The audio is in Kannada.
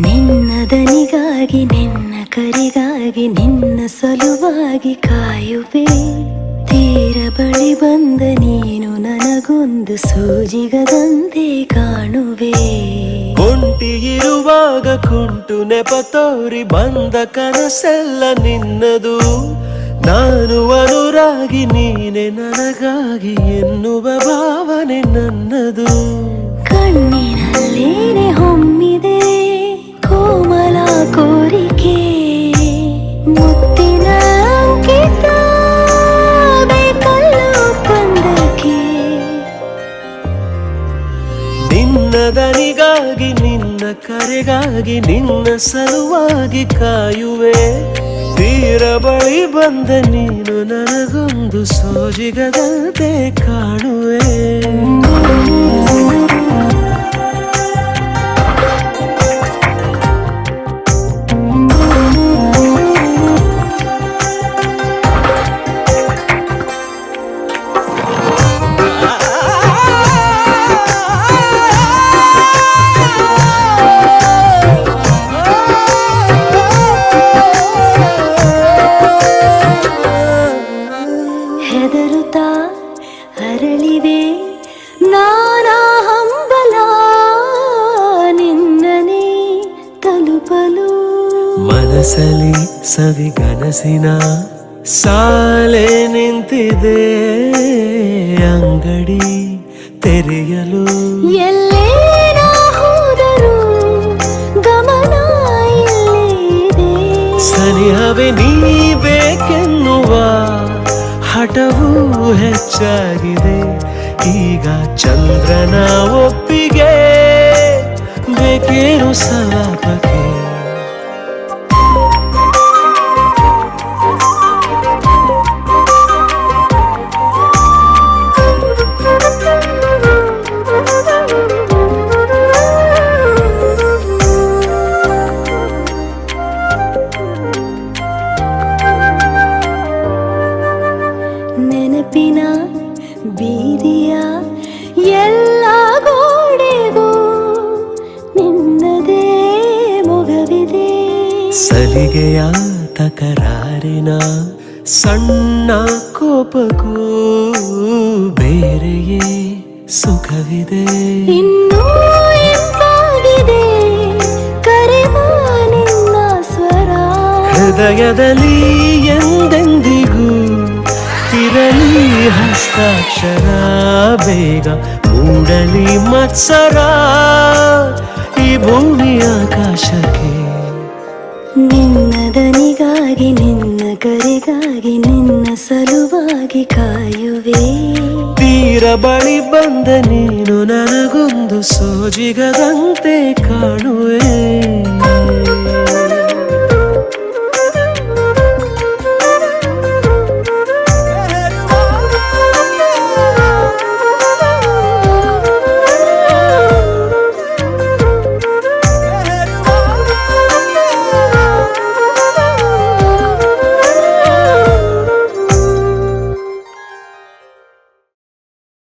ನಿನ್ನ ದನಿಗಾಗಿ ನಿನ್ನ ಕರಿಗಾಗಿ ನಿನ್ನ ಸಲುವಾಗಿ ಕಾಯುವೆ. ತೀರ ಬಳಿ ಬಂದ ನೀನು ನನಗೊಂದು ಸೂಜಿಗದಂತೆ ಕಾಣುವೆ. ಒಂಟಿ ಇರುವಾಗ ಕುಂಟು ನೆಪ ತೋರಿ ಬಂದ ಕನಸೆಲ್ಲ ನಿನ್ನದು. ನಾನು ಅನುರಾಗಿ ನೀನೆ ನನಗಾಗಿ ಎನ್ನುವ ಭಾವನೆ ನನ್ನದು. ಕಣ್ಣಿನಲ್ಲೇನೆ ಹೊಮ್ಮಿದೆ ಕೋಮಲ ಕೋರಿಕೆ, ಮುತ್ತಿನ ಅಂಕಿತ ಬೇಕಲ್ಲೋ ಕಂದಕ್ಕೆ. ನಿನ್ನ ದನಿಗಾಗಿ ನಿನ್ನ ಕರೆಗಾಗಿ ನಿನ್ನ ಸಲುವಾಗಿ ಕಾಯುವೆ. ತೀರ ಬಳಿ ಬಂದ ನೀನು ನನಗೊಂದು ಸೋಜಿಗದಂತೆ ಕಾಣುವೆ. ಹೆದರುತ್ತಾ ಅರಳಿವೆ ನಾನಾ ಹಂಬಲ ನಿನ್ನನೇ ತಲುಪಲು. ಮನಸಲಿ ಸವಿಗನಸಿನ ಸಾಲೆ ನಿಂತಿದೆ, ಅಂಗಡಿ ತೆರೆಯಲು. ಎಲ್ಲೇ ನಾ ಹೋದರೂ ಗಮನ ಇಲ್ಲೇ ಇದೆ. ಸನಿಹವೇ ನೀ ಬೇಕೆನ್ನುವ ಹಠವೂ ಹೆಚ್ಚಾಗಿದೆ. ಈಗ ಚಂದ್ರನ ಒಪ್ಪಿಗೆ ಬೇಕೇನು ಸಲಾಪಕ್ಕೆ. ನೆನಪಿನ ಬೀದಿಯ ಎಲ್ಲ ಗೋಡೆಗೂ ನಿನ್ನದೇ ಮೊಗವಿದೆ. ಸಲಿಗೆಯ ತಕರಾರಿನ ಸಣ್ಣ ಕೋಪಕ್ಕೂ ಬೇರೆಯೇ ಸುಖವಿದೆ. ಇನ್ನೂ ಎಂತಾಗಿದೆ ಕರೆವ ನಿನ್ನ ಸ್ವರ. ಹೃದಯದಲ್ಲಿ ಎಂದೆಂದಿಗೂ ತಿರಲಿ ಹಸ್ತಾಕ್ಷರ. ಬೇಗ ಮೂಡಲಿ ಮತ್ಸರ ಈ ಭೂಮಿ ಆಕಾಶಕ್ಕೆ. ನಿನ್ನ ದನಿಗಾಗಿ ನಿನ್ನ ಕರೆಗಾಗಿ ನಿನ್ನ ಸಲುವಾಗಿ ಕಾಯುವೆ. ತೀರ ಬಳಿ ಬಂದ ನೀನು ನನಗೊಂದು ಸೋಜಿಗದಂತೆ ಕಾಣುವೆ.